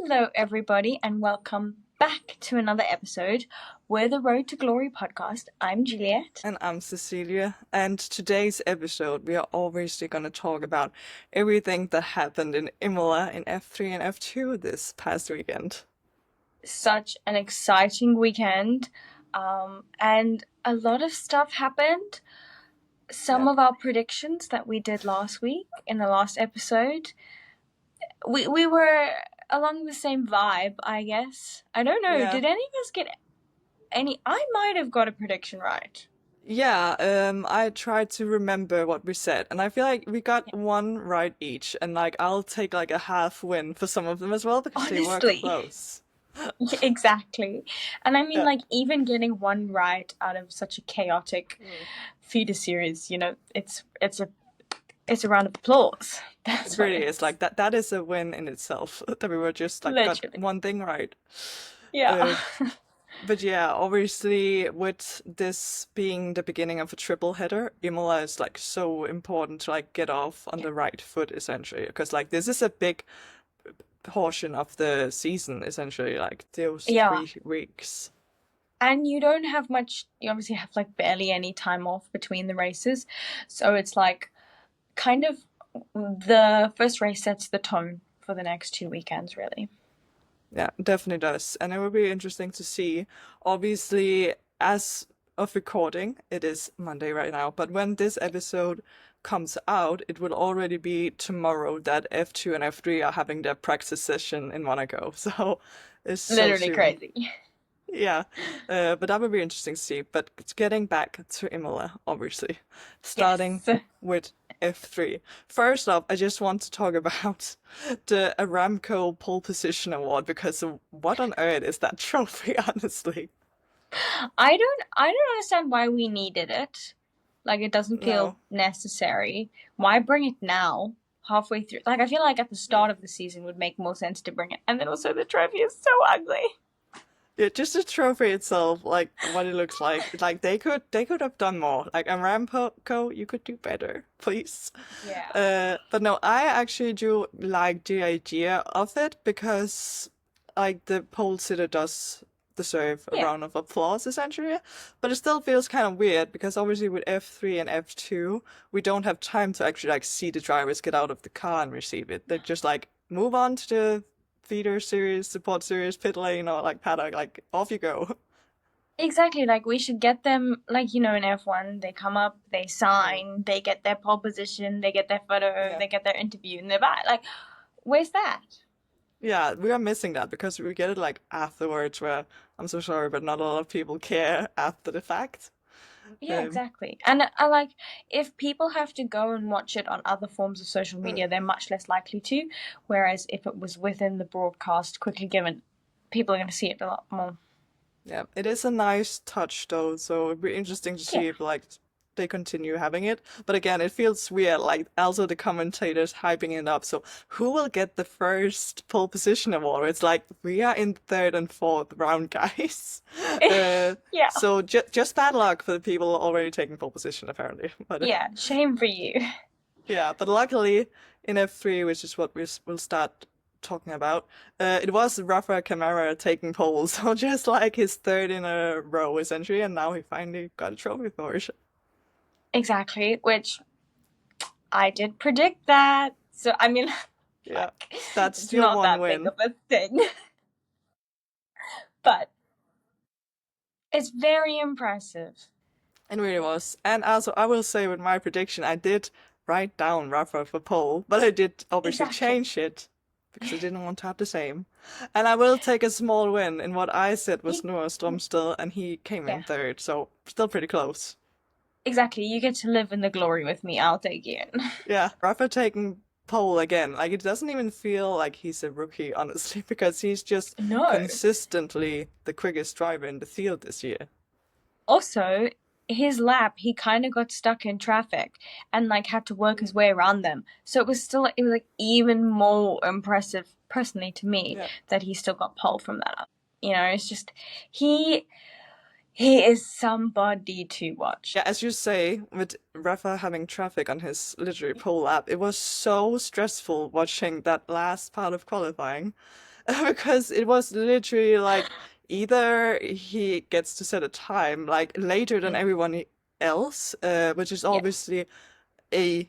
Hello, everybody, and welcome back to another episode. We're the Road to Glory podcast. I'm Juliet. And I'm Cecilia. And today's episode, we are obviously going to talk about everything that happened in Imola in F3 and F2 this past weekend. Such an exciting weekend, and a lot of stuff happened. Some of our predictions that we did last week in the last episode, we were along the same vibe, I guess. I don't know, Yeah. did any of us get any? I might have got a prediction right. Yeah, I tried to remember what we said, and I feel like we got one right each, and I'll take a half win for some of them as well because they were Honestly. close. Yeah, exactly. And I mean, Yeah. even getting one right out of such a chaotic feeder series, it's a round of applause. That's It what really it is. That is a win in itself that we were just got Literally. one thing right. Yeah. But yeah, obviously with this being the beginning of a triple header, Imola is so important to get off on the right foot essentially, because this is a big portion of the season essentially, those Yeah. 3 weeks. And you don't have much, you obviously have barely any time off between the races. So it's kind of the first race sets the tone for the next 2 weekends, really. Yeah, definitely does. And it will be interesting to see. Obviously, as of recording, it is Monday right now, but when this episode comes out, it will already be tomorrow that F2 and F3 are having their practice session in Monaco. So it's so Literally soon. crazy. Yeah, but that would be interesting to see. But getting back to Imola, obviously, starting Yes. with F3. First up, I just want to talk about the Aramco Pole Position Award, because what on earth is that trophy, honestly? I don't understand why we needed it. It doesn't feel necessary. Why bring it now, halfway through? I feel like at the start of the season would make more sense to bring it. And then also the trophy is so ugly. Yeah, just the trophy itself, what it looks like. They could have done more. Aramco, you could do better, please. Yeah. But no, I actually do like the idea of it because the pole sitter does deserve a round of applause essentially. But it still feels kind of weird because obviously with F3 and F2, we don't have time to actually see the drivers get out of the car and receive it. They just move on to the feeder series, support series, pit lane, or paddock, off you go. Exactly. We should get them, in F1, they come up, they sign, they get their pole position, they get their photo, they get their interview, and they're back. Where's that? Yeah, we are missing that because we get it afterwards, where I'm so sorry, but not a lot of people care after the fact. Yeah, exactly. And if people have to go and watch it on other forms of social media, they're much less likely to. Whereas if it was within the broadcast, quickly given, people are going to see it a lot more. Yeah, it is a nice touch though, so it'd be interesting to see if they continue having it. But again, it feels weird, also the commentators hyping it up. So who will get the first pole position award? It's we are in third and fourth round, guys. Yeah. So just bad luck for the people already taking pole position, apparently. But yeah, shame for you. yeah, but luckily in F3, which is what we'll start talking about, it was Rafa Camara taking pole, so just his third in a row essentially, and now he finally got a trophy for it. Exactly, which I did predict that. So I mean, yeah, that's it's your not one that win. big of a thing, but it's very impressive. It really was. And also, I will say with my prediction, I did write down Rafa for pole, but I did obviously change it because I didn't want to have the same. And I will take a small win in what I said was Noah Stromsdal, and he came in third, so still pretty close. Exactly, you get to live in the glory with me, I'll take you in. Yeah, Rafa taking pole again. It doesn't even feel like he's a rookie, honestly, because he's just consistently the quickest driver in the field this year. Also, his lap, he kind of got stuck in traffic and had to work his way around them. So it was even more impressive, personally to me, that he still got pole from that up. It's just he is somebody to watch. Yeah, as you say, with Rafa having traffic on his literally pole lap, it was so stressful watching that last part of qualifying. because it was literally like either he gets to set a time like later than everyone else, which is Yeah. obviously a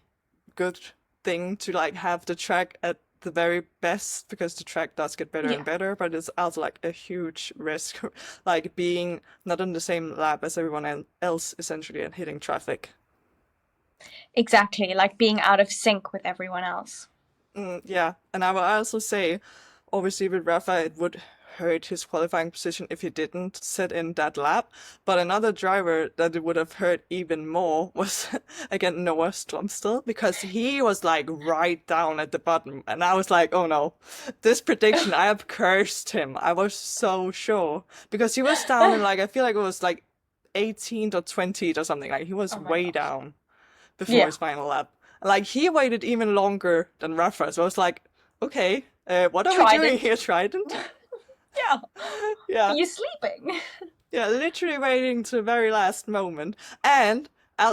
good thing to like have the track at the very best because the track does get better and Yeah. better, but it's also like a huge risk, like being not on the same lap as everyone else essentially and hitting traffic. Exactly. Like being out of sync with everyone else. Yeah, and I will also say, obviously with Rafa, it would hurt his qualifying position if he didn't set in that lap. But another driver that it would have hurt even more was again Noah Stromstel because he was like right down at the bottom, and I was like, oh no, this prediction I have cursed him. I was so sure because he was down in like I feel like it was like 18th or 20th or something. Like he was Oh my way gosh. down before Yeah. his final lap. Like he waited even longer than Rafa, so I was like, okay, what are we doing Trident. here, Trident? Yeah. Are Yeah, you sleeping? yeah, literally waiting to the very last moment. And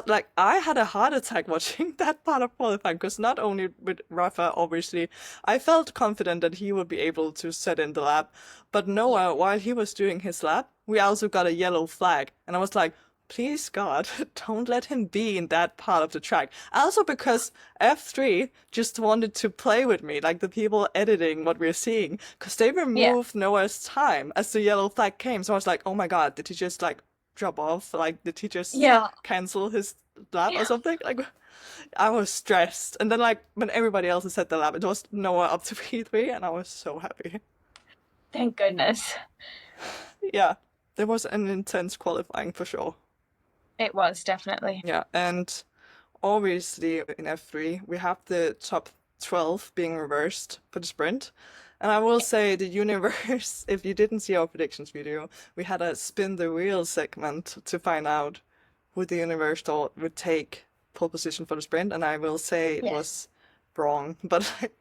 like I had a heart attack watching that part of qualifying because not only with Rafa, obviously, I felt confident that he would be able to set in the lap, but Yeah. Noah, while he was doing his lap, we also got a yellow flag, and I was like, please God, don't let him be in that part of the track. Also because F3 just wanted to play with me, like the people editing what we're seeing, because they Yeah. removed Noah's time as the yellow flag came. So I was like, oh my God, did he just like drop off? Like, did he just Yeah. cancel his lap or something? Like, I was stressed. And then like when everybody else had set the lap, it was Noah up to P3, and I was so happy. Thank goodness. Yeah, there was an intense qualifying for sure. It was definitely. Yeah, and obviously in F3 we have the top 12 being reversed for the sprint. And I will Yeah. say the universe, if you didn't see our predictions video, we had a spin the wheel segment to find out who the universe thought would take pole position for the sprint. And I will say it Yes. was wrong, but like,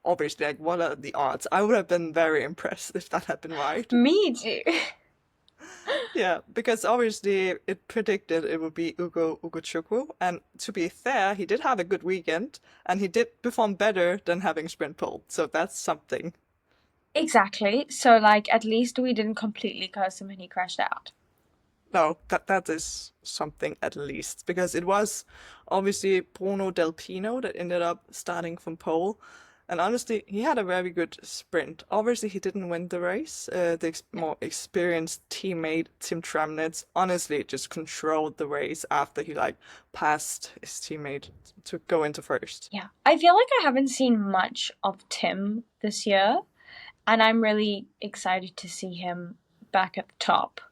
obviously, like, what are the odds? I would have been very impressed if that had been right. Me too. Yeah, because obviously it predicted it would be Ugo, and to be fair, he did have a good weekend, and he did perform better than having sprint pole, so that's something. Exactly. So like at least we didn't completely curse him and he crashed out. No, that is something at least, because it was obviously Bruno Del Pino that ended up starting from pole. And honestly, he had a very good sprint. Obviously, he didn't win the race. The No. more experienced teammate, Tim Tramnitz, honestly just controlled the race after he like passed his teammate to go into first. Yeah. I feel like I haven't seen much of Tim this year, and I'm really excited to see him back at the top.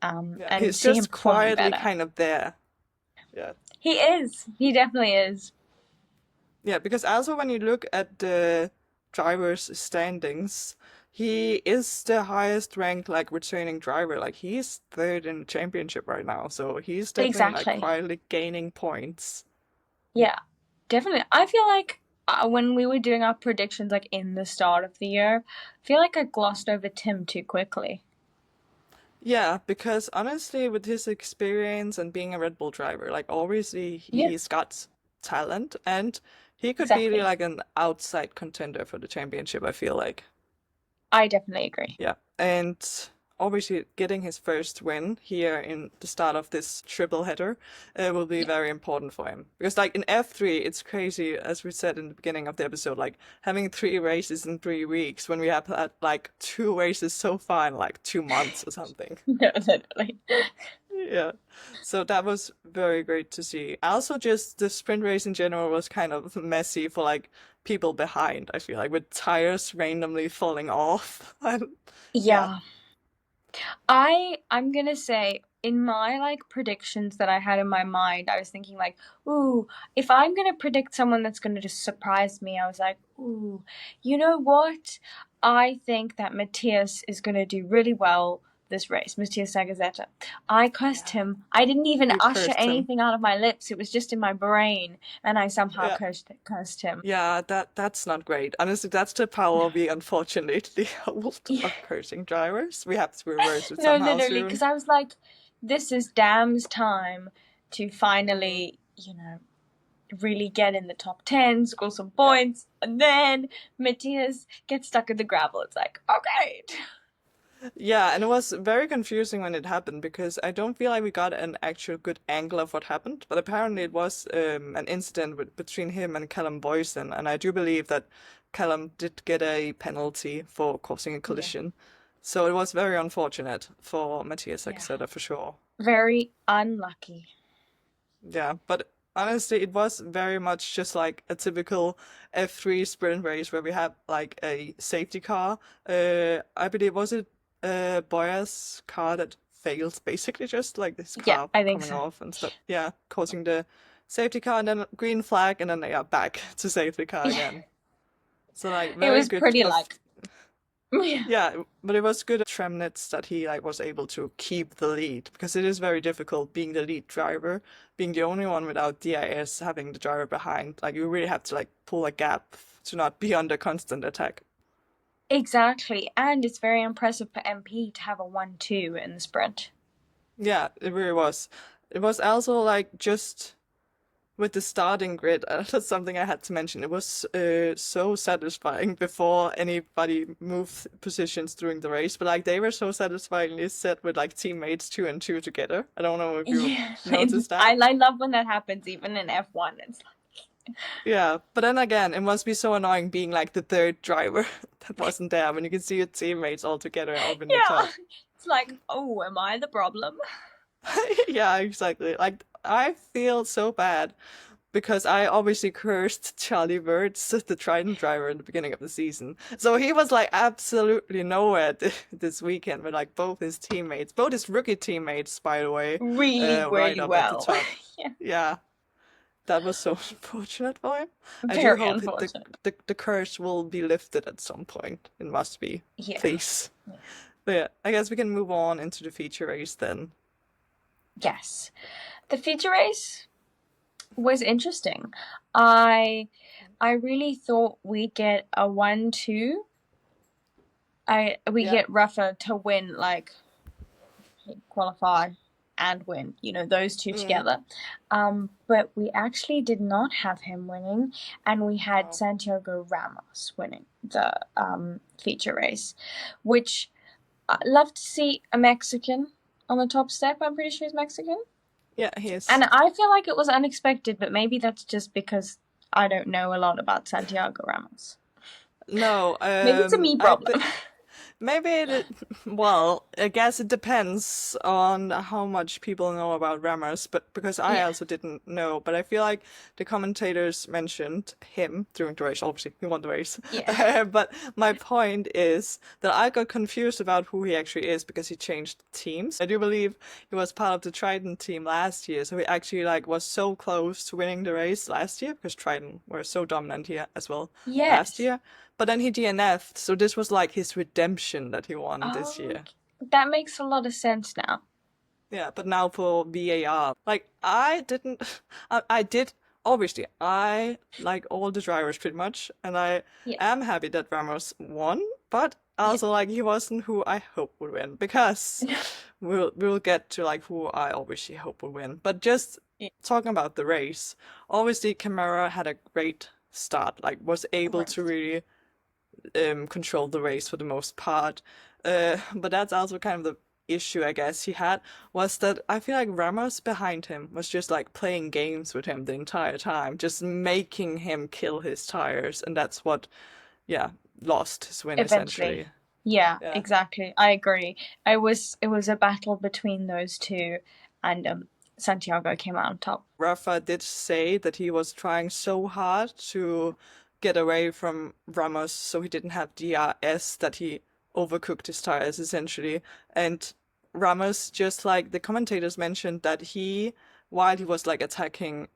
Yeah, And he's see him just performing quietly better. kind of there. Yeah. He is. He definitely is. Yeah, because also when you look at the drivers' standings, he is the highest ranked like returning driver. Like he's third in the championship right now, so he's definitely like Exactly. quietly gaining points. Yeah, definitely. I feel like when we were doing our predictions like in the start of the year, I feel like I glossed over Tim too quickly. Yeah, because honestly, with his experience and being a Red Bull driver, like obviously Yeah, he's got talent and he could be exactly. like an outside contender for the championship, I feel like. I definitely agree. Yeah, and obviously getting his first win here in the start of this triple header will be Yeah. very important for him. Because like in F3, it's crazy, as we said in the beginning of the episode, like having 3 races in 3 weeks when we have had like 2 races so far in like 2 months or something. No, literally. Yeah, so that was very great to see. Also, just the sprint race in general was kind of messy for like people behind, I feel like, with tires randomly falling off. And yeah. Yeah. I'm gonna say in my like predictions that I had in my mind, I was thinking like, ooh, if I'm gonna predict someone that's gonna just surprise me, I was like, ooh, you know what? I think that Matthias is gonna do really well this race, Matthias Sagazeta. I cursed Yeah. him. I didn't even You usher cursed him. anything out of my lips. It was just in my brain, and I somehow Yeah. cursed him. Yeah, that's not great. Honestly, that's the power we unfortunately hold Yeah. of cursing drivers. We have to reverse it No, somehow literally, soon. because I was like, this is Dam's time to Mm. finally, really get in the top 10, score some points, and then Matthias gets stuck in the gravel. It's like, okay. Yeah, and it was very confusing when it happened because I don't feel like we got an actual good angle of what happened. But apparently it was an incident between him and Callum Boyson, and I do believe that Callum did get a penalty for causing a collision. So it was very unfortunate for Matthias Exeter for sure. Very unlucky. Yeah, but honestly, it was very much just like a typical F3 sprint race where we have like a safety car. I believe was it Boya's car that failed, basically just like this Yeah, car I think coming so. off and stuff. Yeah, causing the safety car and then green flag and then they are back to safety car again. So like It very was good pretty of like yeah, but it was good at Tremnitz that he like was able to keep the lead because it is very difficult being the lead driver, being the only one without DIS, having the driver behind. Like you really have to like pull a gap to not be under constant attack. Exactly, and it's very impressive for MP to have a 1-2 in the sprint. Yeah, it really was. It was also like just with the starting grid, that's something I had to mention. It was so satisfying before anybody moved positions during the race, but like they were so satisfyingly set with like teammates 2 and 2 together. I don't know if you noticed I that. love when that happens, even in F1. It's like, Yeah, but then again, it must be so annoying being like the third driver that wasn't there when you can see your teammates all together up in the top. it's like, oh, am I the problem? Yeah, exactly. Like I feel so bad because I obviously cursed Charlie Wirtz, the Trident driver, in the beginning of the season. So he was like absolutely nowhere this weekend with like both his teammates, both his rookie teammates, by the way, Really, right really up at the well. top. Yeah, Yeah, that was so unfortunate for him. I do very hope that unfortunate. the curse will be lifted at some point. It must be, Yeah. please. But yeah, I guess we can move on into the feature race then. Yes. The feature race was interesting. I really thought we'd get a 1-2. We get Rafa to win, like qualify and win, those two together. But we actually did not have him winning, and we had Santiago Ramos winning the feature race, which I'd love to see a Mexican on the top step. I'm pretty sure he's Mexican. Yeah, he is. And I feel like it was unexpected, but maybe that's just because I don't know a lot about Santiago Ramos. No, maybe it's a me problem. Well, I guess it depends on how much people know about Ramos, but because I also didn't know, but I feel like the commentators mentioned him during the race. Obviously, he won the race. Yeah. But my point is that I got confused about who he actually is because he changed teams. I do believe he was part of the Trident team last year, so he actually like was so close to winning the race last year because Trident were so dominant here as well last year. But then he DNF'd, so this was like his redemption that he won this year. That makes a lot of sense now. Yeah, but now for VAR. Like, I did, obviously, I like all the drivers pretty much, and I am happy that Ramos won, but also, like, he wasn't who I hope would win, because we'll get to, like, who I obviously hope would win. But just talking about the race, obviously, Camara had a great start, like, was able to really control the race for the most part. But that's also kind of the issue I guess he had, was that I feel like Ramos behind him was just like playing games with him the entire time, just making him kill his tires, and that's what, lost his win essentially. Yeah, exactly. I agree. It was a battle between those two, and Santiago came out on top. Rafa did say that he was trying so hard to get away from Ramos so he didn't have DRS, that he overcooked his tires essentially. And Ramos, just like the commentators mentioned, that while he was like attacking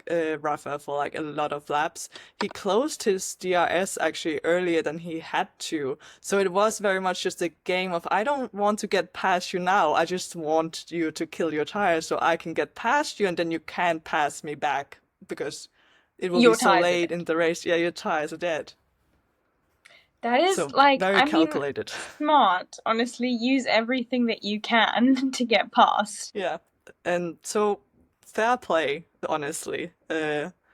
Rafa for like a lot of laps, he closed his DRS actually earlier than he had to. So it was very much just a game of, I don't want to get past you now, I just want you to kill your tires so I can get past you and then you can't pass me back because it will be so late in the race. Yeah, your tires are dead. That is so, like, very calculated. Smart. Honestly, use everything that you can to get past. Yeah, and so fair play, honestly.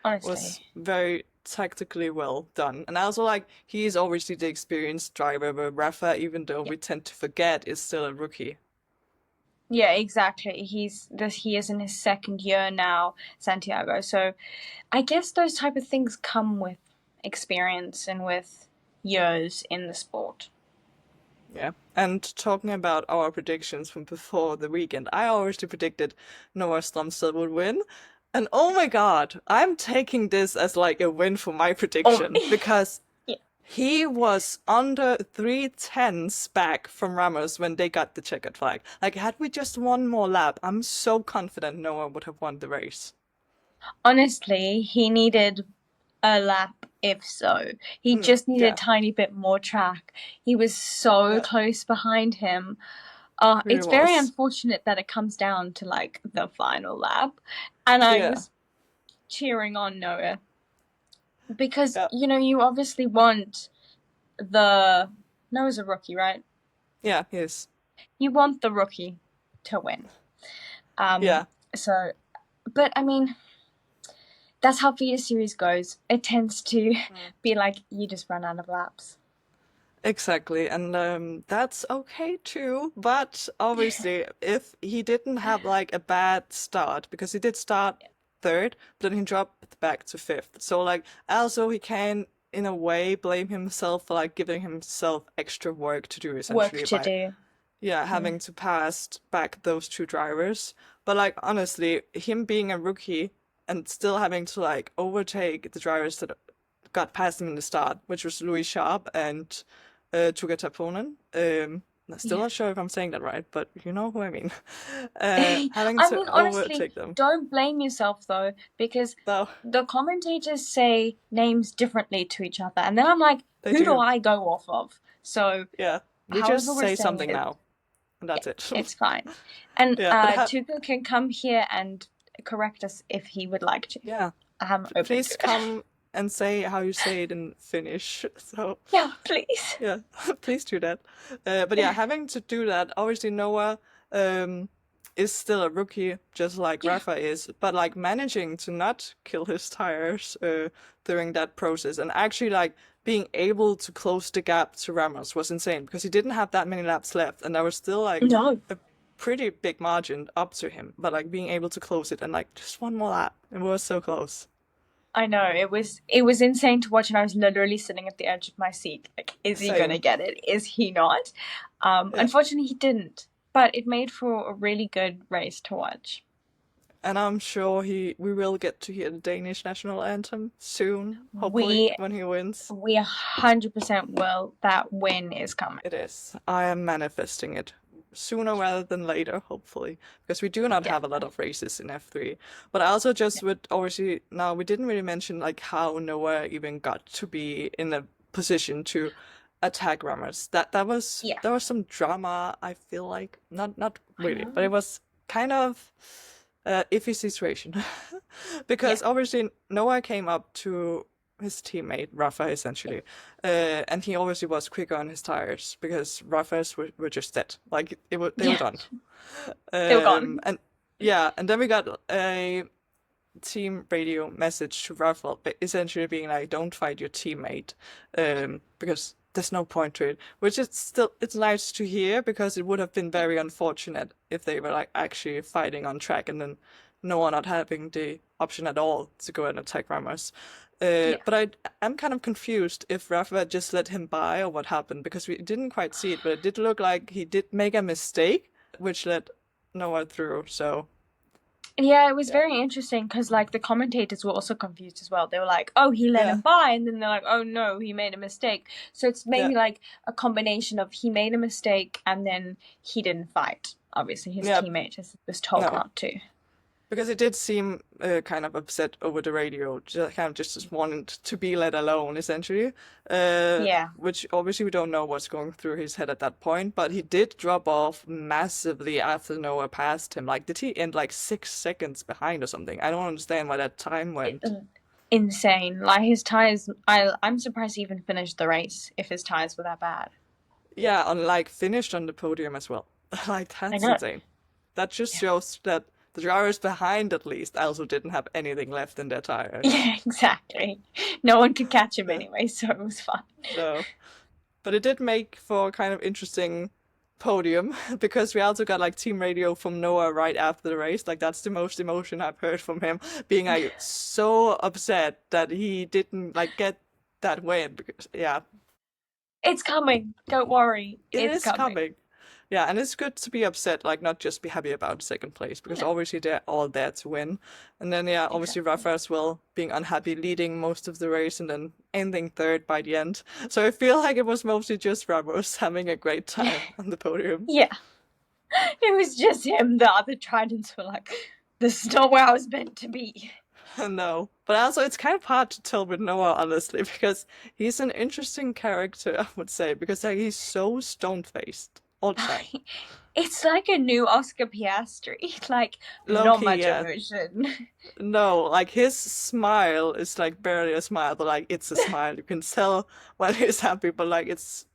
Honestly. was very tactically well done. And also like he's obviously the experienced driver, but Rafa, even though Yeah. we tend to forget, is still a rookie. Yeah, exactly. He is in his second year now, Santiago. So I guess those type of things come with experience and with years in the sport. Yeah. And talking about our predictions from before the weekend, I already predicted Noah Stromstad would win. And oh my God, I'm taking this as like a win for my Oh, prediction because yeah. he was under 3 tenths back from Ramos when they got the checkered flag. Like, had we just one more lap, I'm so confident Noah would have won the race. Honestly, he needed a lap, if so. He just needed a Yeah, tiny bit more track. He was so yeah, close behind him. really It's very was. unfortunate that it comes down to like the final lap. And I Yeah, was cheering on Noah because, yeah, you obviously want the Noah's a rookie, right? yeah, he is. You want the rookie to win. Yeah. So, but I mean, that's how FIA series goes. It tends to be like you just run out of laps. Exactly, and that's okay too. But obviously, if he didn't have like a bad start, because he did start third, but then he dropped back to fifth. So like, also he can in a way blame himself for like giving himself extra work to do Work essentially to by do. having to pass back those two drivers. But like honestly, him being a rookie and still having to like overtake the drivers that got past him in the start, which was Louis Sharp and Tuka Taponen. Still Yeah. not sure if I'm saying that right, but you know who I mean. Having I to mean, honestly, overtake them. don't blame yourself though, because No, the commentators say names differently to each other, and then I'm like, they who do do. I go off of? So, Yeah, we however just we're say saying something it, now, and yeah, that's it. it's fine. And Yeah, but Tuka can come here and correct us if he would like to. yeah, I'm open to please it. come and say how you say it in Finnish. So Yeah, please. yeah, please do that. But yeah, having to do that, obviously Noah um, is still a rookie, just like Yeah. Rafa is, but like managing to not kill his tires during that process and actually like being able to close the gap to Ramos was insane because he didn't have that many laps left and there was still like No. a pretty big margin up to him, but like being able to close it and like just one more lap, it was so close. I know it was insane to watch, and I was literally sitting at the edge of my seat. Like, is he gonna Same. get it? Is he not? Yeah. Unfortunately, he didn't. But it made for a really good race to watch. And I'm sure we will get to hear the Danish national anthem soon, hopefully, We when he wins. we 100% will. That win is coming. It is. I am manifesting it sooner rather than later, hopefully, because we do not Yeah. have a lot of races in F3. But I also just would obviously now we didn't really mention like how Noah even got to be in a position to attack Ramos. Yeah. There was some drama. I feel like not I really, but know. it was kind of iffy situation Yeah. because obviously Noah came up to his teammate Rafa essentially, and he obviously was quicker on his tires because Rafa's were just dead, like they were Yeah. done. They were gone. And yeah, and then we got a team radio message to Rafa, essentially being like, "Don't fight your teammate," because there's no point to it. Which is still it's nice to hear because it would have been very unfortunate if they were like actually fighting on track and then no one not having the option at all to go and attack Ramos. Yeah. But I'm kind of confused if Rafa just let him by or what happened because we didn't quite see it, but it did look like he did make a mistake, which let Noah through. So Yeah, it was yeah, very interesting because like the commentators were also confused as well. They were like, "Oh, he let yeah, him by," and then they're like, "Oh no, he made a mistake." So it's yeah, maybe like a combination of he made a mistake and then he didn't fight. Obviously, his yeah. teammate just was told No, not to. because it did seem kind of upset over the radio, just kind of just wanted to be let alone, essentially. Yeah. Which obviously we don't know what's going through his head at that point, but he did drop off massively after Noah passed him. Like, did he end like 6 seconds behind or something? I don't understand why that time went. Insane. Like his tires, I'm surprised he even finished the race if his tires were that bad. Yeah, on like finished on the podium as well. Like, I that's know. insane. That just Yeah. shows that the drivers behind, at least, also didn't have anything left in their tires. Yeah, exactly. No one could catch him Yeah. anyway, so it was fun. No. But it did make for a kind of interesting podium because we also got like team radio from Noah right after the race. Like that's the most emotion I've heard from him, being like so upset that he didn't like get that win because yeah, It's coming. Don't worry. it It's is coming. coming. Yeah, and it's good to be upset, like not just be happy about second place, because No. obviously they're all there to win. And then yeah, obviously Exactly. Rafa as well, being unhappy, leading most of the race and then ending third by the end. So I feel like it was mostly just Ramos having a great time on the podium. Yeah. It was just him. The other Tridents were like, this is not where I was meant to be. No, but also it's kind of hard to tell with Noah, honestly, because he's an interesting character, I would say, because like he's so stone-faced all the time. It's like a new Oscar Piastri. Like, Low not key, much yeah. emotion. No, like his smile is like barely a smile, but like it's a smile. You can tell when he's happy, but like it's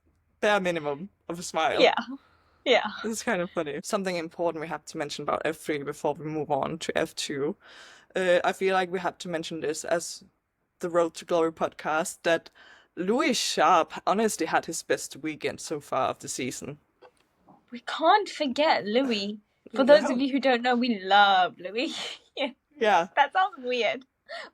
bare minimum of a smile. Yeah. Yeah. It's kind of funny. Something important we have to mention about F3 before we move on to F2. I feel like we have to mention this as the Road to Glory podcast that Louis Sharp honestly had his best weekend so far of the season. We can't forget Louis. For those of you who don't know, we love Louis. Yeah. That sounds weird.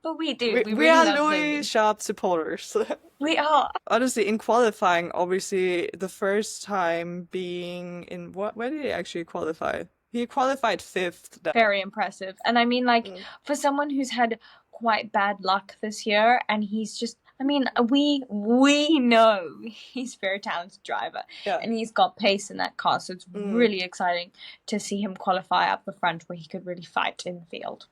But we do. We We really are love Louis Sharp supporters. We are. Honestly, in qualifying, obviously, the first time being in where did he actually qualify? He qualified fifth. Very impressive. And I mean, like, for someone who's had quite bad luck this year, and he's just, I mean, we know he's a very talented driver, and he's got pace in that car, so it's really exciting to see him qualify up the front where he could really fight in the field.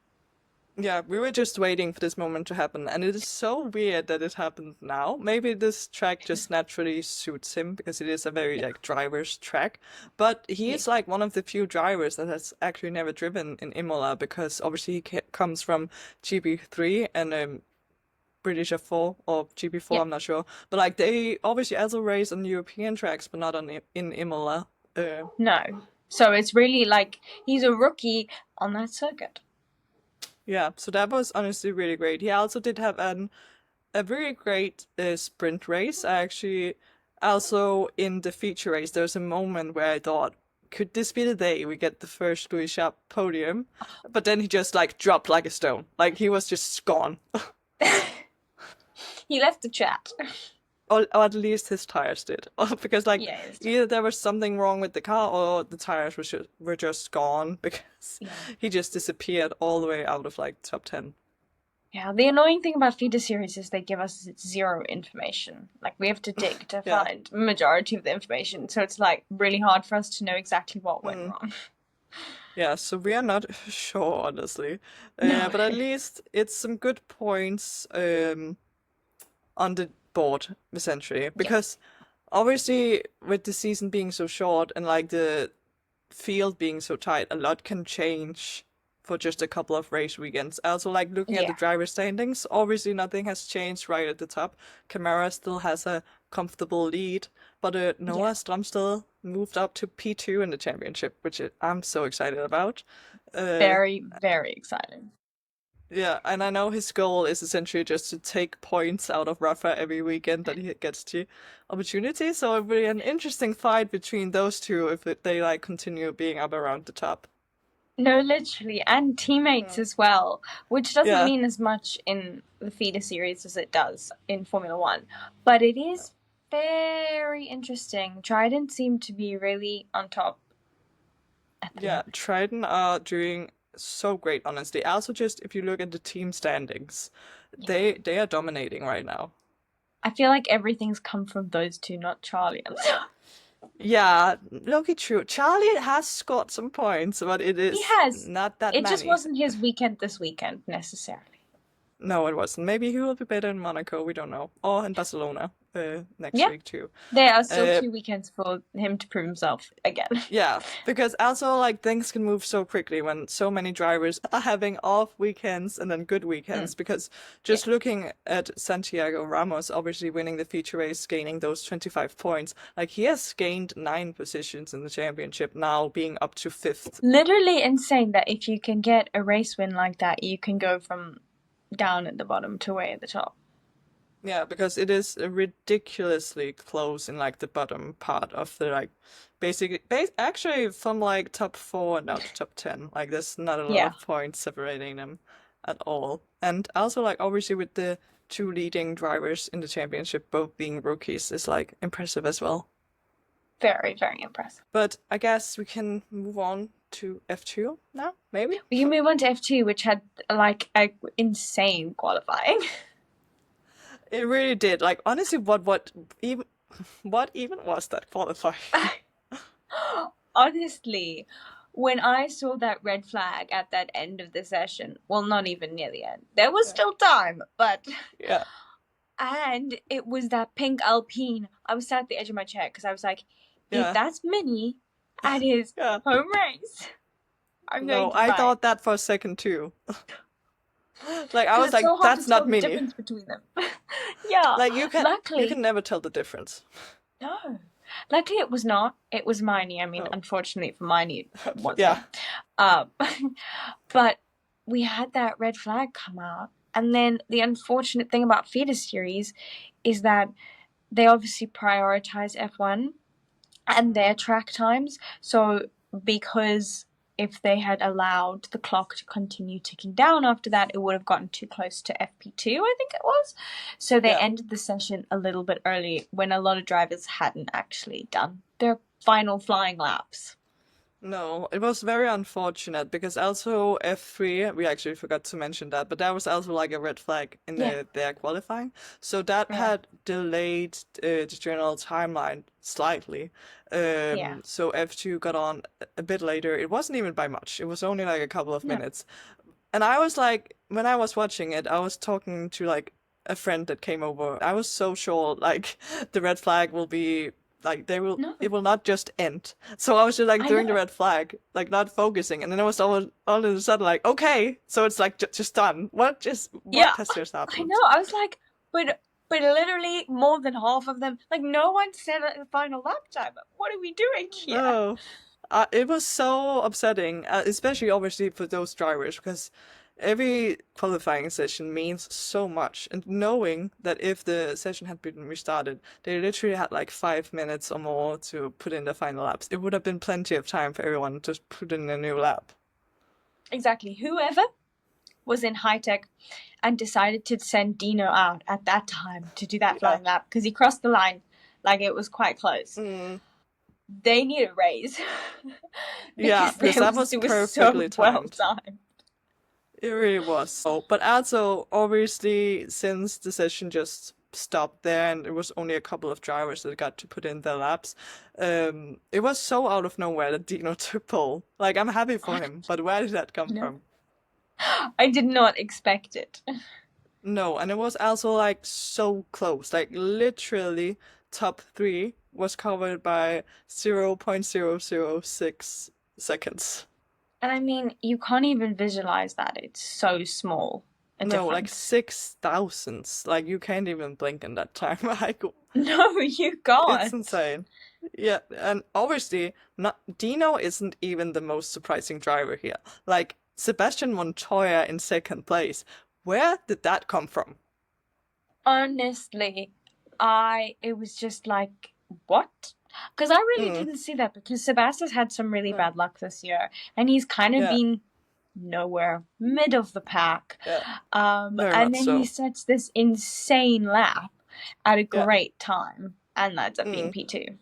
Yeah, we were just waiting for this moment to happen, and it is so weird that it happened now. Maybe this track just naturally suits him because it is a very like driver's track, but he is like one of the few drivers that has actually never driven in Imola because obviously he comes from GP3 and British F4 or GP4, I'm not sure, but like they obviously also race on European tracks, but not on in Imola. No, so it's really like he's a rookie on that circuit. Yeah, so that was honestly really great. He also did have a really great sprint race. I actually also in the feature race, there's a moment where I thought, could this be the day we get the first Louis Sharp podium? But then he just like dropped like a stone. Like he was just gone. He left the chat. Or at least his tires did. Because like either there was something wrong with the car or the tires were just gone because he just disappeared all the way out of like top 10. Yeah, the annoying thing about feeder series is they give us zero information. Like we have to dig to find majority of the information, so it's like really hard for us to know exactly what went wrong. Yeah, so we are not sure, honestly. But at least it's some good points on the board, essentially. Because obviously, with the season being so short and like the field being so tight, a lot can change for just a couple of race weekends. Also, like looking at the driver standings, obviously nothing has changed right at the top. Camara still has a comfortable lead, but Noah Stromstad moved up to P2 in the championship, which I'm so excited about. Very, very exciting. Yeah, and I know his goal is essentially just to take points out of Rafa every weekend that he gets the opportunity. So it'll be an interesting fight between those two if they like continue being up around the top. No, literally, and teammates as well, which doesn't mean as much in the feeder series as it does in Formula One, but it is very interesting. Trident seem to be really on top. Trident are doing so great, honestly. Also, just if you look at the team standings, they are dominating right now. I feel like everything's come from those two, not Charlie. Yeah, look, true. Charlie has scored some points, but it is not that many. It just wasn't his weekend this weekend, necessarily. No, it wasn't. Maybe he will be better in Monaco, we don't know. Or in Barcelona. next week too. There are still 2 weekends for him to prove himself again. Yeah, because also like things can move so quickly when so many drivers are having off weekends and then good weekends. Because just looking at Santiago Ramos, obviously winning the feature race, gaining those 25 points, like he has gained 9 positions in the championship, now being up to 5th. Literally insane that if you can get a race win like that, you can go from down at the bottom to way at the top. Yeah, because it is ridiculously close in like the bottom part of the like actually from like top 4 now to top 10. Like there's not a lot of points separating them at all. And also like obviously with the 2 leading drivers in the championship both being rookies is like impressive as well. Very, very impressive. But I guess we can move on to F2 now, maybe? You move on to F2, which had like a insane qualifying. It really did. Like honestly, what even was that qualifying? Honestly, when I saw that red flag at that end of the session, well, not even near the end, there was still time, but yeah. And it was that pink Alpine. I was sat at the edge of my chair because I was like, if that's Mini at his home race, I'm going to I thought that for a second too. Like I was like, so that's not the Mini. Difference between them. Yeah. Like you can never tell the difference. No. Luckily it was not. It was Miney. I mean, unfortunately for Miney, it wasn't. Yeah. But we had that red flag come out. And then the unfortunate thing about feeder series is that they obviously prioritize F1 and their track times. So because if they had allowed the clock to continue ticking down after that, it would have gotten too close to FP2, I think it was. So they ended the session a little bit early when a lot of drivers hadn't actually done their final flying laps. No, it was very unfortunate because also F3, we actually forgot to mention that, but that was also like a red flag in their qualifying. So that had delayed the general timeline slightly. So F2 got on a bit later. It wasn't even by much. It was only like a couple of minutes. And I was like, when I was watching it, I was talking to like a friend that came over. I was so sure like the red flag will be like it will not just end. So I was just like during the red flag, like not focusing, and then it was all of a sudden like, okay, so it's like just done. What has just happened? I know. I was like, but literally more than half of them, like no one said a final lap time. What are we doing here? No. It was so upsetting, especially obviously for those drivers, because every qualifying session means so much. And knowing that if the session had been restarted, they literally had like 5 minutes or more to put in the final laps. It would have been plenty of time for everyone to put in a new lap. Exactly. Whoever was in high tech and decided to send Dino out at that time to do that flying lap because he crossed the line, like it was quite close. They need a raise. because that was perfectly so well timed. It really was. But also, obviously, since the session just stopped there and it was only a couple of drivers that got to put in their laps, it was so out of nowhere that Dino took pole. Like, I'm happy for him, but where did that come from? I did not expect it. No, and it was also like so close. Like, literally, top 3 was covered by 0.006 seconds. And I mean, you can't even visualize that. It's so small. No, like 6,000. Like, you can't even blink in that time. No, you can't. It's insane. Yeah, and obviously, Dino isn't even the most surprising driver here. Like, Sebastian Montoya in 2nd place. Where did that come from? Honestly, it was just like, what? Because I really didn't see that because Sebastian's had some really bad luck this year. And he's kind of been nowhere, mid of the pack. And then he sets this insane lap at a great time. And that's up being P2.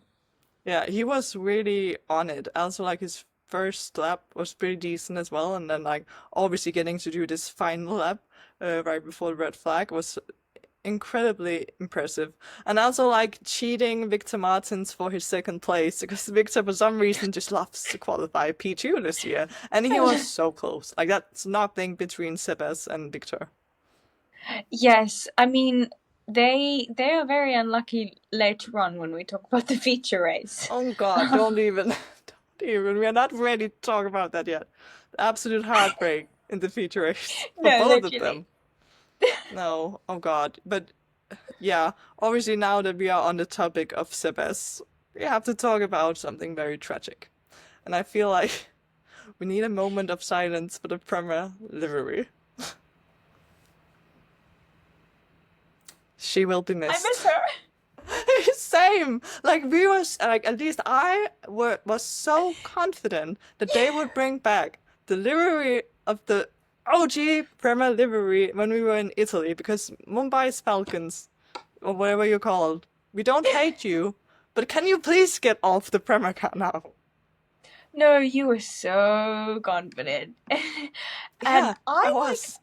Yeah, he was really on it. Also, like, his first lap was pretty decent as well. And then, like, obviously getting to do this final lap right before the red flag was incredibly impressive. And also like cheating Victor Martins for his 2nd place because Victor for some reason just loves to qualify P2 this year and he was so close. Like that's nothing between Sebas and Victor. Yes, I mean they are very unlucky later on when we talk about the feature race. Oh God, don't even, don't even. We are not ready to talk about that yet. Absolute heartbreak in the feature race for No, both of literally. them. No, oh God. But yeah, obviously now that we are on the topic of Sebes, we have to talk about something very tragic. And I feel like we need a moment of silence for the Premier livery. She will be I miss missed. her. Same. Like we was like at least was so confident that they would bring back the livery of the OG Premier livery when we were in Italy because Mumbai's Falcons or whatever you're called. We don't hate you, but can you please get off the Premier car now? No, you were so confident. And Yeah, I I like was.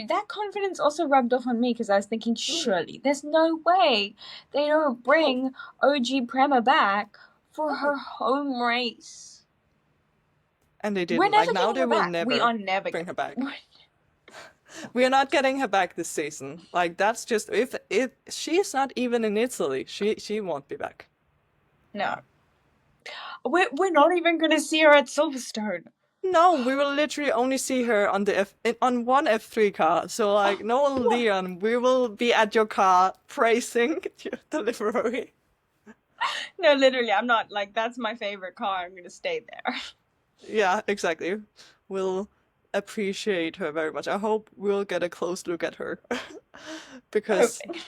that confidence also rubbed off on me because I was thinking, surely there's no way they don't bring OG Prema back for her home race. And they We're didn't. Like never now getting they her will back. We never are never bring her back. getting. We are not getting her back this season. Like that's just if she's not even in Italy, she won't be back. No. We're not even going to see her at Silverstone. No, we will literally only see her on the on one F3 car. So like, no, Leon, we will be at your car praising your delivery. No, literally, I'm not. Like, that's my favorite car. I'm going to stay there. Yeah, exactly. We'll appreciate her very much. I hope we'll get a close look at her because Hoping.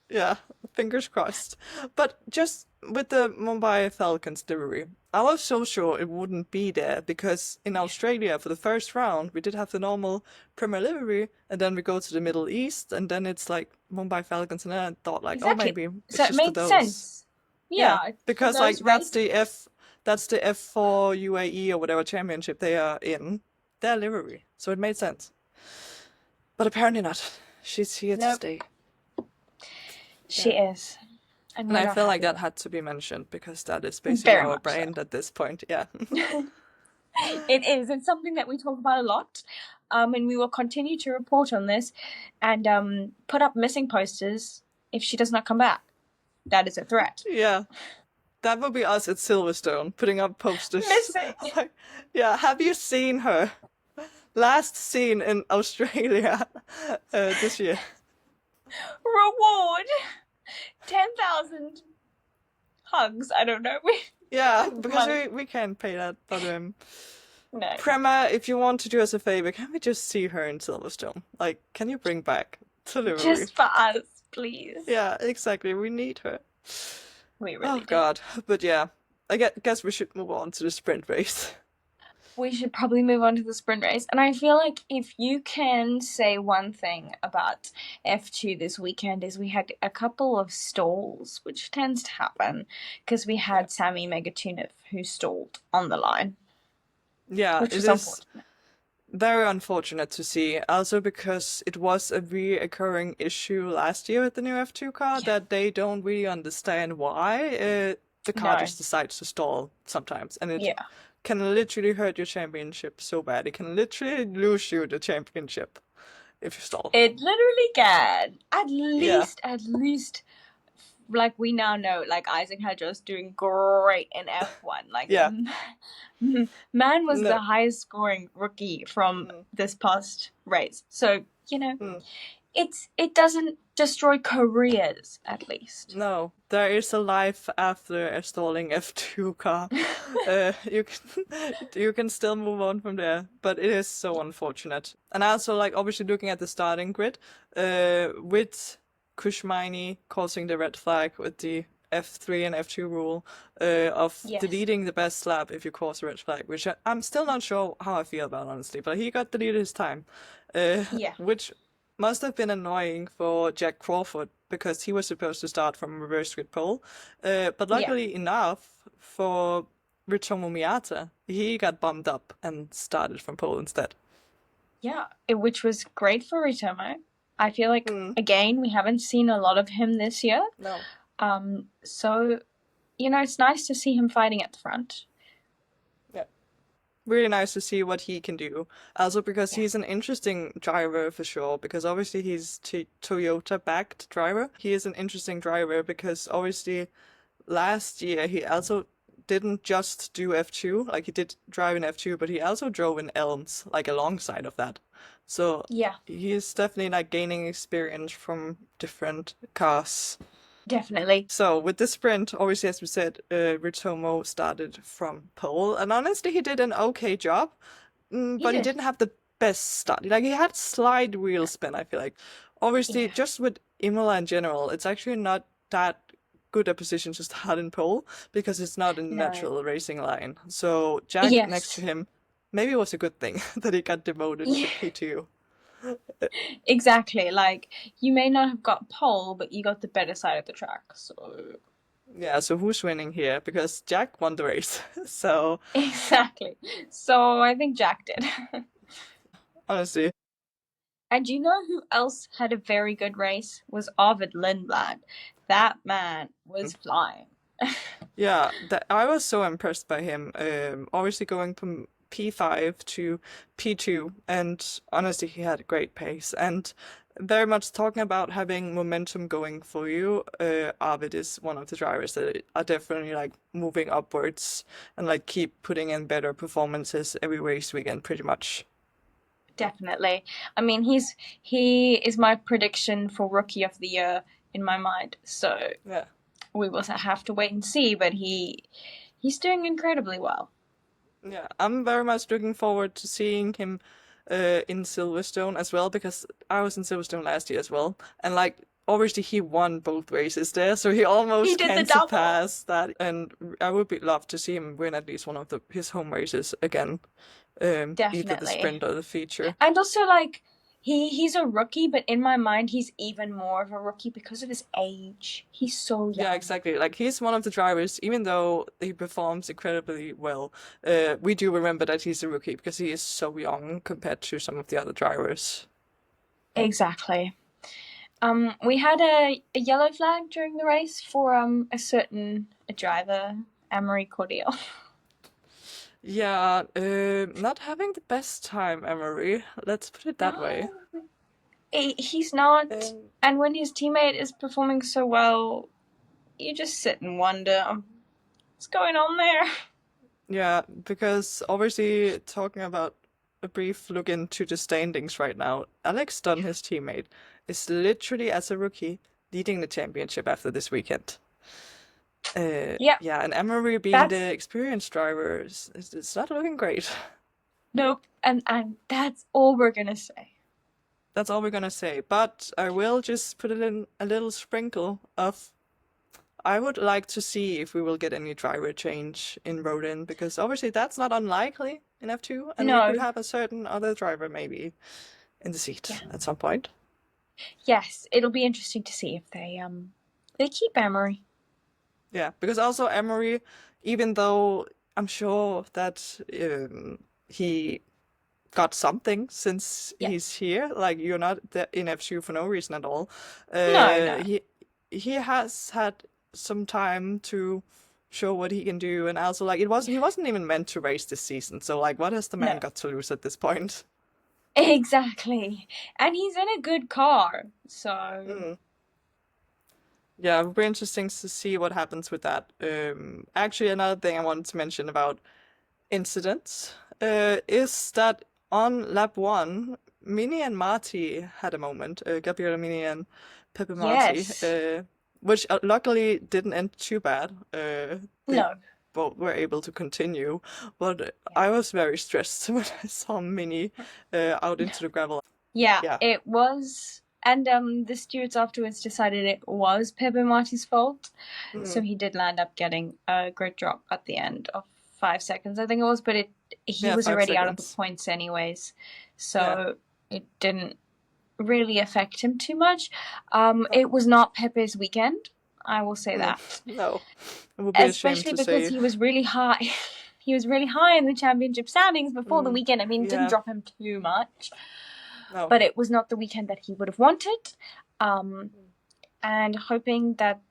yeah, fingers crossed. But just with the Mumbai Falcons livery, I was so sure it wouldn't be there because in Australia for the first round we did have the normal Premier livery, and then we go to the Middle East, and then it's like Mumbai Falcons, and then I thought like, oh, Exactly. maybe So it's it just for made those. sense. Yeah, Yeah, for because like those races. that's the F4 UAE or whatever championship they are in, their livery. So it made sense. But apparently not. She's here to Nope. stay. She is. And And we're I not feel like happy that with had to be mentioned because that is it. basically Very our much so. brand at this point. Yeah. It is. It's something that we talk about a lot. And we will continue to report on this and put up missing posters if she does not come back. That is a threat. Yeah. That would be us at Silverstone, putting up posters. Missing. Like, yeah, have you seen her? Last seen in Australia this year. Reward 10,000 hugs. I don't know. Yeah, because Money. we can't pay that, but No. Prema, if you want to do us a favor, can we just see her in Silverstone? Like, can you bring back delivery? Just for us, please. Yeah, exactly. We need her. We really Oh do. God, but yeah, I guess we should move on to the sprint race. We should probably move on to the sprint race. And I feel like if you can say one thing about F2 this weekend is we had a couple of stalls, which tends to happen because we had Sami Megatunov who stalled on the line. Yeah, which it is is unfortunate. very unfortunate to see. Also because it was a reoccurring issue last year with the new F2 car that they don't really understand why the car just decides to stall sometimes, and it can literally hurt your championship so bad. It can literally lose you the championship if you stall. It literally can. At least, like we now know, like Isaac Hedger's doing great in F1. Like, man was the highest scoring rookie from this past race. So, it doesn't destroy careers, at least. No, there is a life after a stalling F2 car. You can still move on from there, but it is so unfortunate. And also, like, obviously looking at the starting grid, with Kushmaini causing the red flag with the F3 and F2 rule of deleting the best lap if you cause a red flag, which I'm still not sure how I feel about, honestly, but he got deleted this time. Which must have been annoying for Jack Crawford because he was supposed to start from reverse grid pole. But luckily enough for Ritomo Miata, he got bumped up and started from pole instead. Yeah, which was great for Ritomo. I feel like, again, we haven't seen a lot of him this year. No. So, it's nice to see him fighting at the front. really nice to see what he can do. Also because he's an interesting driver for sure, because obviously he's Toyota backed driver. He is an interesting driver because obviously last year he also didn't just do F2, like he did drive in F2, but he also drove in Elms, like alongside of that. So Yeah, he's definitely like gaining experience from different cars. definitely. So with this sprint, obviously, as we said, Ritomo started from pole, and honestly, he did an okay job, He but he did. didn't have the best start. Like he had slight wheel spin, I feel like. Obviously, Yeah. just with Imola in general, it's actually not that good a position to start in pole because it's not a No. natural racing line. So Jack next to Yes. him, maybe it was a good thing that he got demoted Yeah. to P2. Exactly. Like you may not have got pole, but you got the better side of the track. So Yeah, so who's winning here? Because Jack won the race. So exactly. So I think Jack did. honestly, And you know who else had a very good race? Was Arvid Lindblad. That man was flying. yeah, that I was so impressed by him. Obviously going from P5 to P2, and honestly, he had a great pace. And very much talking about having momentum going for you. Arvid is one of the drivers that are definitely like moving upwards and like keep putting in better performances every race weekend, pretty much. Definitely. I mean, he is my prediction for Rookie of the Year in my mind. So Yeah. we will have to wait and see, but he's doing incredibly well. Yeah, I'm very much looking forward to seeing him in Silverstone as well because I was in Silverstone last year as well, and like obviously he won both races there, so he He almost did the can double. surpass that. And I would be love to see him win at least one of his home races again, either the Definitely. sprint or the feature. And also like he's a rookie, but in my mind he's even more of a rookie because of his age. He's so Yeah, young. exactly. Like he's one of the drivers, even though he performs incredibly well. We do remember that he's a rookie because he is so young compared to some of the other drivers. Exactly. We had a yellow flag during the race for a certain driver, Amory Cordial. Yeah, not having the best time, Emery. Let's put it that way. No, he's not. Um, And when his teammate is performing so well, you just sit and wonder what's going on there. yeah, because obviously talking about a brief look into the standings right now, Alex Dunne, his teammate, is literally as a rookie leading the championship after this weekend. Yeah, Yeah, and Emery being that's the experienced driver, it's not looking great. nope. And that's all we're gonna say. That's all we're gonna say. But I will just put it in a little sprinkle of I would like to see if we will get any driver change in Rodin, because obviously that's not unlikely in F2, and we could No. have a certain other driver maybe in the seat Yeah. at some point. Yes, it'll be interesting to see if they keep Amory. Yeah, because also Emery, even though I'm sure that he got something since Yeah. he's here, like you're not in F2 for no reason at all. No, no. He has had some time to show what he can do, and also like he wasn't even meant to race this season. So like, what has the man No. got to lose at this point? Exactly. And he's in a good car. So Mm. Yeah, it'll be interesting to see what happens with that. Actually, another thing I wanted to mention about incidents is that on lap one, Mini and Marty had a moment. Gabriele Mini and Pepe Marty, yes. which luckily didn't end too bad. They No. both were able to continue, but Yeah. I was very stressed when I saw Mini out into the gravel. Yeah, Yeah. it was. And the stewards afterwards decided it was Pepe Marty's fault. So Mm. he did land up getting a grid drop at the end of 5 seconds, I think it was, but he Yeah, was five already out of the seconds. points anyways. Yeah. So it didn't really affect him too much. It was not Pepe's weekend, I will say Mm. that. No, it would be a shame Especially to because say. he was really high. He was really high in the championship standings before the Mm. weekend. I mean, it didn't Yeah. drop him too much, No. but it was not the weekend that he would have wanted. And hoping that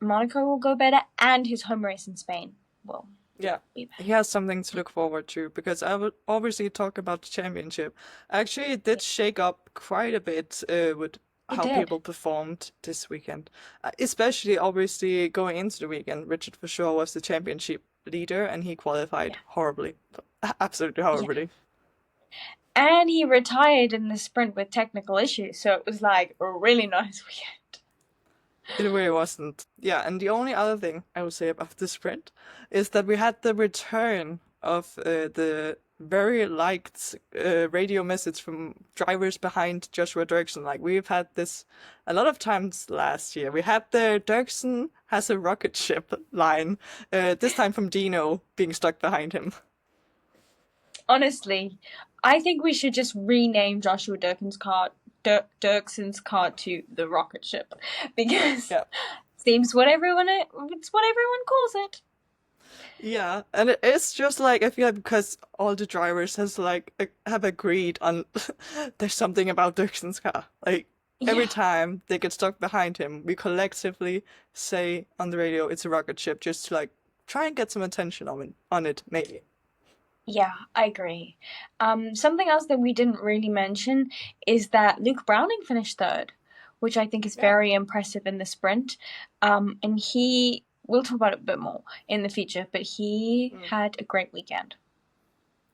Monaco will go better and his home race in Spain will. Yeah, he has something to look forward to because I would obviously talk about the championship. Actually, it did shake up quite a bit with It how did. people performed this weekend. Especially, obviously, going into the weekend, Richard for sure was the championship leader and he qualified Yeah. horribly. Absolutely Yeah. horribly. And he retired in the sprint with technical issues, so it was like a really nice weekend. It really wasn't. Yeah, and the only other thing I would say about the sprint is that we had the return of the very liked radio message from drivers behind Joshua Dirksen. Like we've had this a lot of times last year. We had the Dirksen has a rocket ship line, this time from Dino being stuck behind him. Honestly, I think we should just rename Joshua Dirksen's car to the rocket ship, because Yeah. it's what everyone calls it. Yeah, and it is just like I feel like because all the drivers has like have agreed on there's something about Dirksen's car. Like every Yeah. time they get stuck behind him, we collectively say on the radio it's a rocket ship just to like try and get some attention on it maybe. Yeah, I agree. Something else that we didn't really mention is that Luke Browning finished third, which I think is Yeah. very impressive in the sprint. And we'll talk about it a bit more in the future, but he had a great weekend.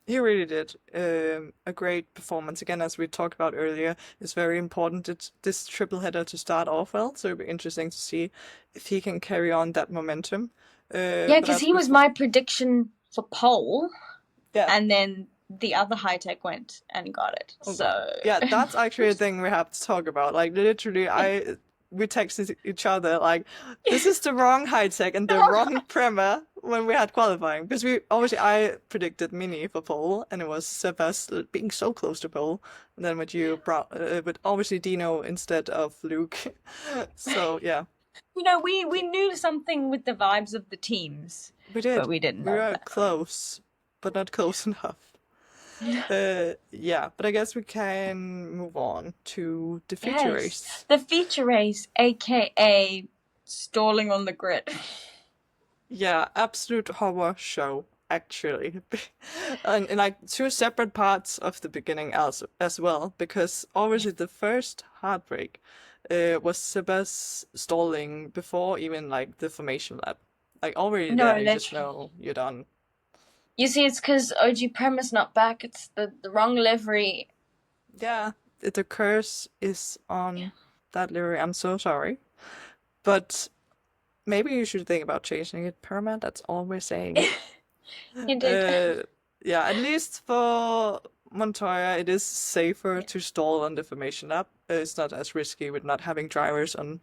He really did a great performance. Again, as we talked about earlier, it's very important this triple header to start off well. So it'll be interesting to see if he can carry on that momentum. Yeah, because he was my prediction for pole. Yeah. And then the other high tech went and got it. Oh, so God. Yeah, that's actually a thing we have to talk about. Like literally, we texted each other like, "This is the wrong high tech and the wrong primer" when we had qualifying because I predicted Mini for pole and it was Sebas being so close to pole, and then with you with obviously Dino instead of Luke. So yeah. We knew something with the vibes of the teams. We did. But we didn't We know were that. close, but not close enough. Yeah, but I guess we can move on to the feature race. The feature race, aka stalling on the grid. Yeah, absolute horror show, actually. And in like two separate parts of the beginning as well, because obviously the first heartbreak was Sebas stalling before even like the formation lap. Like already there, you just know you're done. You see, it's because OG Premise not back. It's the wrong livery. Yeah, the curse is on that livery. I'm so sorry. But maybe you should think about changing it, Perma. That's all we're saying. You did. Yeah, at least for Montoya, it is safer to stall on the formation lap. It's not as risky with not having drivers on,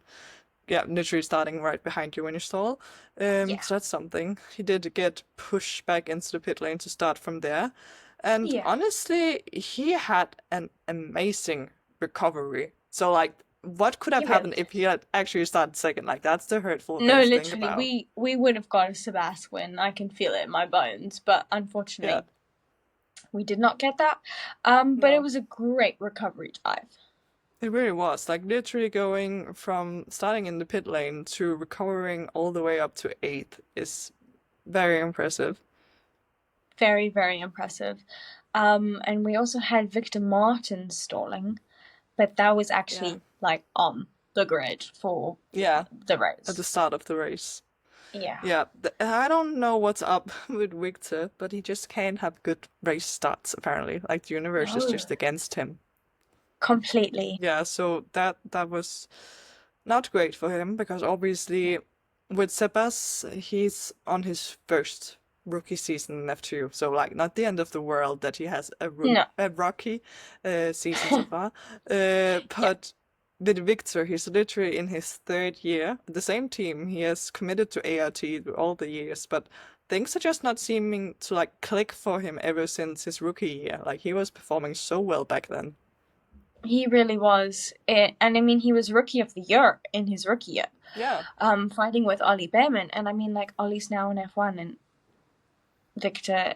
literally starting right behind you when you stall. So that's something. He did get pushed back into the pit lane to start from there. And honestly, he had an amazing recovery. So, like, what could have happened if he had actually started second? Like, that's the hurtful thing literally, to think about. we would have got a Sebas win. I can feel it in my bones. But unfortunately, we did not get that. But it was a great recovery dive. It really was. Like, literally going from starting in the pit lane to recovering all the way up to 8th is very impressive. Very, very impressive. And we also had Victor Martin stalling, but that was actually like on the grid for the race. At the start of the race. Yeah. Yeah. I don't know what's up with Victor, but he just can't have good race starts, apparently. Like, the universe is just against him. Completely. Yeah, so that was not great for him, because obviously with Sebas, he's on his first rookie season in F2, so like not the end of the world that he has a rookie season so far. But with Victor, he's literally in his third year. The same team, he has committed to ART all the years, but things are just not seeming to like click for him ever since his rookie year. Like he was performing so well back then. He really was. And I mean, he was rookie of the year in his rookie year. Yeah. Fighting with Ollie Behrman. And I mean, like, Ollie's now in F1 and Victor,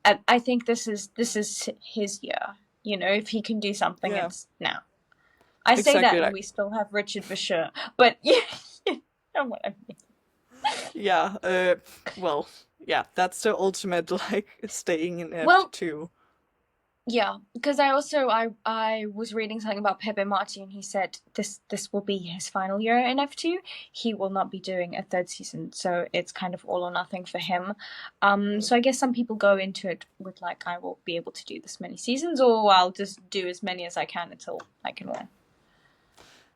I think this is his year. You know, if he can do something, it's now. I say that and we still have Richard Bashir, but you know what I mean. Yeah, well, yeah, that's the ultimate like staying in Well, F2. yeah, because I was reading something about Pepe Marti, and he said this will be his final year in F2. He will not be doing a third season, so it's kind of all or nothing for him. So I guess some people go into it with like, I will be able to do this many seasons, or I'll just do as many as I can until I can win.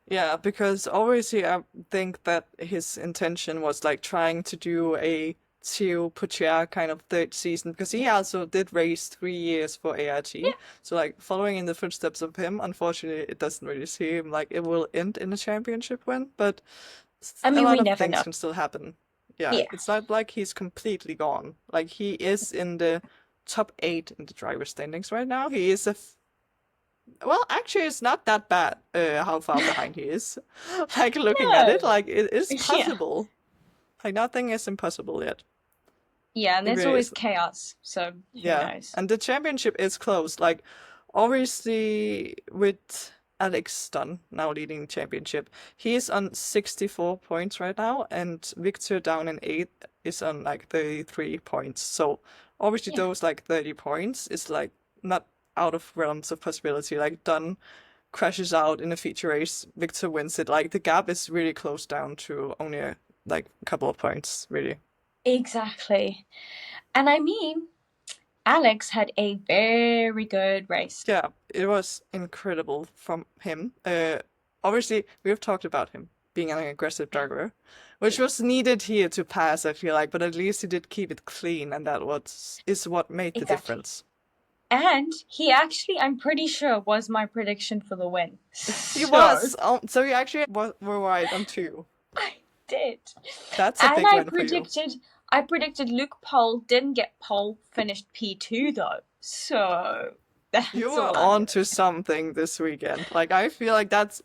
Yeah, because obviously I think that his intention was like trying to do a Theo Poitier kind of third season because he also did race 3 years for ART. So like following in the footsteps of him, unfortunately it doesn't really seem like it will end in a championship win, but I a mean, lot we of never things know. can still happen. Yeah, Yeah, it's not like he's completely gone. Like he is in the top 8 in the driver standings right now. He is well, actually, it's not that bad how far behind he is. Like looking at it, no, like it is yeah, possible. Like nothing is impossible yet. yeah, and It there's really always is. chaos, so who Yeah, knows? and the championship is close. Like obviously with Alex Dunne now leading the championship, he's on 64 points right now, and Victor down in 8th is on like 33 points. So obviously Yeah, those like 30 points is like not out of realms of possibility. Like Dunne crashes out in a feature race, Victor wins it. Like the gap is really close down to only like a couple of points, really. exactly. And I mean, Alex had a very good race. Yeah, it was incredible from him. Obviously, we've talked about him being an aggressive driver, which was needed here to pass, I feel like, but at least he did keep it clean, and that was is what made the Exactly. difference. And he actually, I'm pretty sure, was my prediction for the win. He So was, so you actually were right on 2. I did. That's a And big win for you. I predicted Luke Pole didn't get pole, finished P2 though. So You that's were all I'm on gonna to something this weekend. Like I feel like that's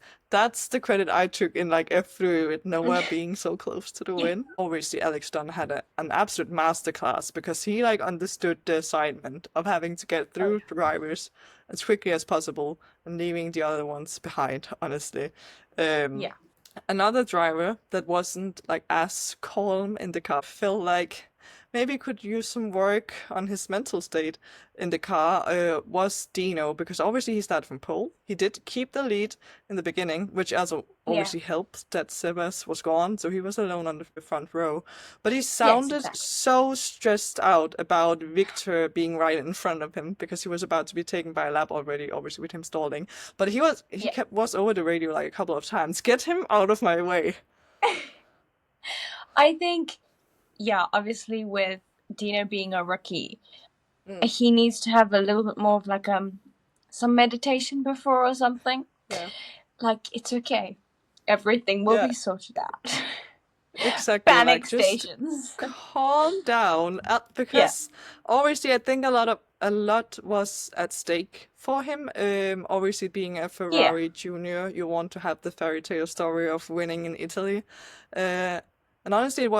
the credit I took in like F3 with Noah say. being so close to the Yeah. win. Obviously Alex Dunn had an absolute masterclass because he like understood the assignment of having to get Oh through drivers as quickly as possible and leaving the other ones behind, honestly. Um yeah. Another driver that wasn't like as calm in the car felt like maybe could use some work on his mental state in the car was Dino because obviously he started from pole. He did keep the lead in the beginning, which also Yeah. obviously helped that Sebas was gone, so he was alone on the front row. But he Yes, sounded exactly. so stressed out about Victor being right in front of him because he was about to be taken by a lap already, obviously with him stalling. But he Yeah. kept was over the radio like a couple of times. Get him out of my way. I think, yeah, obviously with Dino being a rookie, Mm, he needs to have a little bit more of like some meditation before or something. yeah. Like, it's okay. Everything will Yeah, be sorted out. exactly. Panic Like just stations. calm down Yeah. because obviously I think a lot was at stake for him. Obviously being a Yeah. Ferrari junior, you want to have the fairy tale story of winning in Italy. Uh, and honestly it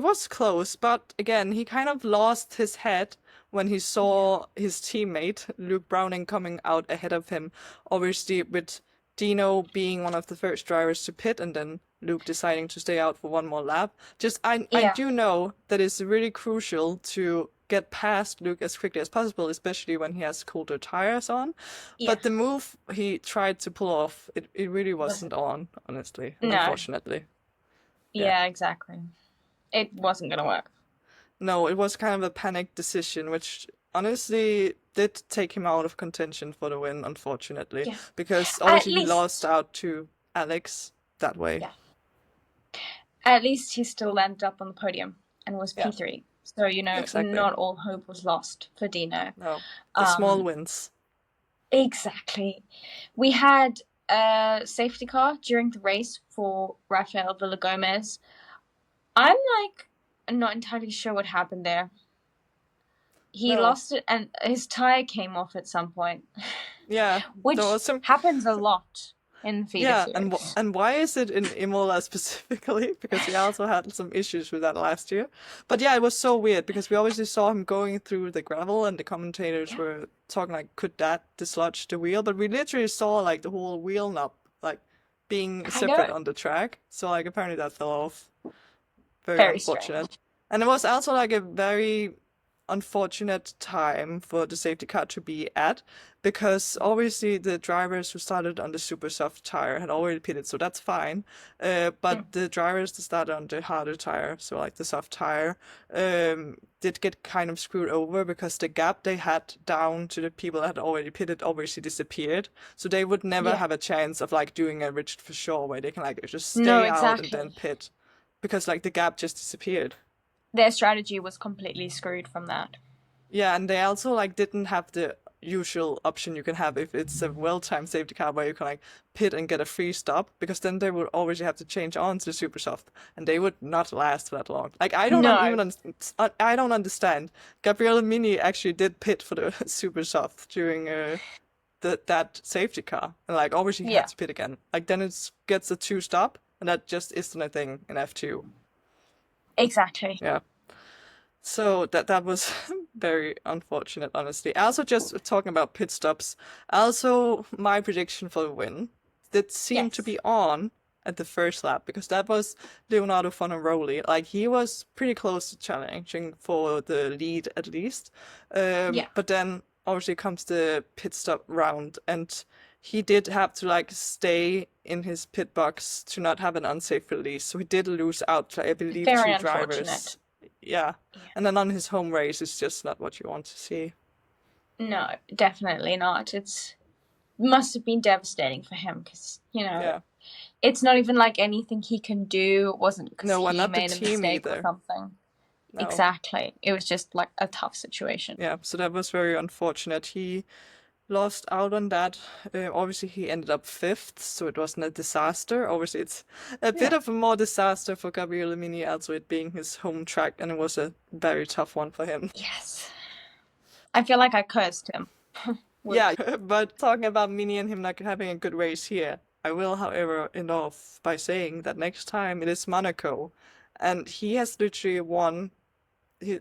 was close, but again, he kind of lost his head when he Yeah. saw his teammate Luke Browning coming out ahead of him. Obviously with Dino being one of the first drivers to pit and then Luke deciding to stay out for one more lap. Just I Yeah. do know that it's really crucial to get past Luke as quickly as possible, especially when he has colder tires on. Yeah. But the move he tried to pull off, it really wasn't Wasn't. on, honestly, No. unfortunately. Yeah. Yeah, exactly. It wasn't gonna work. No, it was kind of a panic decision, which honestly did take him out of contention for the win, unfortunately. Yeah. Because At obviously he lost least, out to Alex that way. yeah. At least he still landed up on the podium and was Yeah, P3. So, exactly. not all hope was lost for Dino. No, the small Um, wins. exactly. We had a safety car during the race for Rafael Villagomez. I'm like not entirely sure what happened there. He No, lost it and his tire came off at some point, yeah, there which was some. happens a lot in the feeder Yeah, series. and why is it in Imola specifically? Because we also had some issues with that last year. But yeah, it was so weird because we obviously saw him going through the gravel, and the commentators Yeah, were talking like, could that dislodge the wheel? But we literally saw like the whole wheel nut like being I know. separate on the track. So like apparently that fell off. Very Very unfortunate. strange. And it was also like a very unfortunate time for the safety car to be at, because obviously the drivers who started on the super soft tire had already pitted, so that's fine. But the drivers that started on the harder tire, so like the soft tire, did get kind of screwed over because the gap they had down to the people that had already pitted obviously disappeared. So they would never Yeah. have a chance of like doing a rigid for sure where they can like just No, stay out and then exactly. pit, because like the gap just disappeared. Their strategy was completely screwed from that. Yeah, and they also like didn't have the usual option you can have if it's a well-timed safety car where you can like pit and get a free stop, because then they would always have to change on to the super soft and they would not last that long. Like No. I don't understand. Gabriele Mini actually did pit for the super soft during that safety car, and like obviously he had Yeah. to pit again. Like then it gets a two stop, and that just isn't a thing in F2. Exactly. Yeah. So that was very unfortunate, honestly. Also, just talking about pit stops, also my prediction for the win did seem to Yes. be on at the first lap, because that was Leonardo Fornaroli. Like he was pretty close to challenging for the lead at least. Yeah. But then obviously comes the pit stop round, and he did have to like stay in his pit box to not have an unsafe release. So he did lose out to, I believe, Very two unfortunate. drivers. Yeah. Yeah. And then on his home race, it's just not what you want to see. No, definitely not. It must have been devastating for him because, Yeah. it's not even like anything he can do. It wasn't because No, and he not the made a team mistake or either. something. No. Exactly. It was just like a tough situation. Yeah, so that was very unfortunate. He lost out on that. Obviously, he ended up fifth, so it wasn't a disaster. Obviously, it's a bit Yeah. of a more disaster for Gabriele Mini, also it being his home track, and it was a very tough one for him. Yes. I feel like I cursed him. Yeah, but talking about Mini and him not having a good race here, I will, however, end off by saying that next time it is Monaco, and he has literally won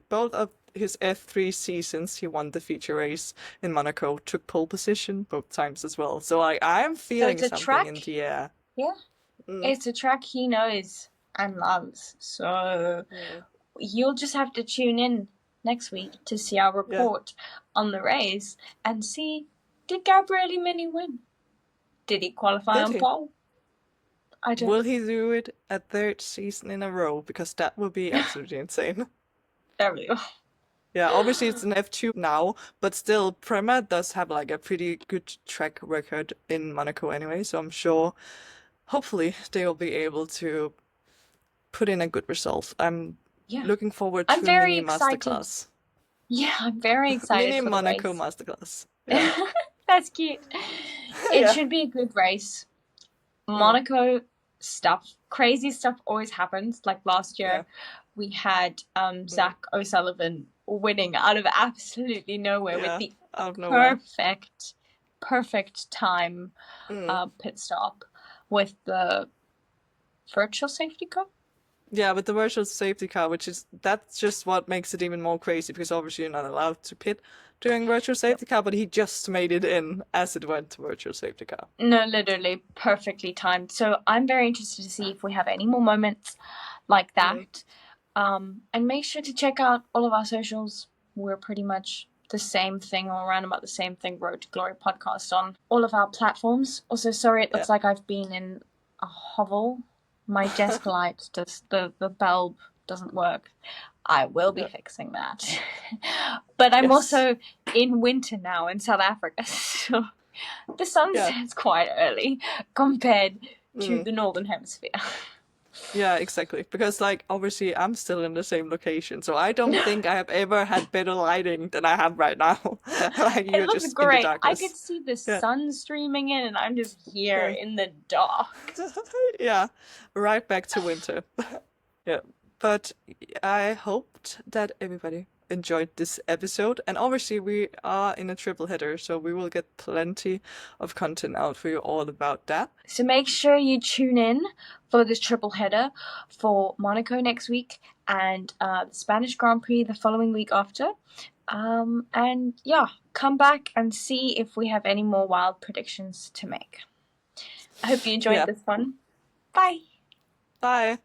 both of his F3 seasons. He won the feature race in Monaco, took pole position both times as well. So like I'm So feeling it's a something track. in the air. Yeah. It's a track he knows and loves. So you'll just have to tune in next week to see our report on the race and see, did Gabriele Mini win? Did he qualify Did on he? pole? I don't Will he do it a third season in a row? Because that would be absolutely insane. There we go. Yeah, obviously it's an F2 now, but still, Prema does have like a pretty good track record in Monaco anyway, so I'm sure, hopefully, they will be able to put in a good result. I'm looking forward I'm to a very mini excited. masterclass. Yeah, I'm very excited Mini for the Monaco race. masterclass. Yeah. That's cute. It Yeah. should be a good race. Monaco stuff, crazy stuff always happens. Like last year, we had Zach O'Sullivan winning out of absolutely nowhere with the perfect time pit stop with the virtual safety car. Yeah, with the virtual safety car, that's just what makes it even more crazy, because obviously you're not allowed to pit during virtual safety car, but he just made it in as it went to virtual safety car. No, literally perfectly timed. So I'm very interested to see if we have any more moments like that. And make sure to check out all of our socials. We're pretty much the same thing, or around about the same thing, Road to Glory podcast on all of our platforms. Also, sorry, it looks like I've been in a hovel. My desk light, the bulb doesn't work. I will be fixing that. But I'm also in winter now in South Africa, so the sun sets quite early compared to the Northern Hemisphere. Yeah, exactly. Because, like, obviously, I'm still in the same location, so I don't think I have ever had better lighting than I have right now. Like, It you're looks just in the great. I darkness. could see the sun streaming in, and I'm just here in the dark. Yeah, right back to winter. Yeah, but I hoped that everybody enjoyed this episode, and obviously we are in a triple header, so we will get plenty of content out for you all about that. So make sure you tune in for this triple header for Monaco next week and the Spanish Grand Prix the following week after. And yeah, come back and see if we have any more wild predictions to make. I hope you enjoyed this one. Bye. Bye.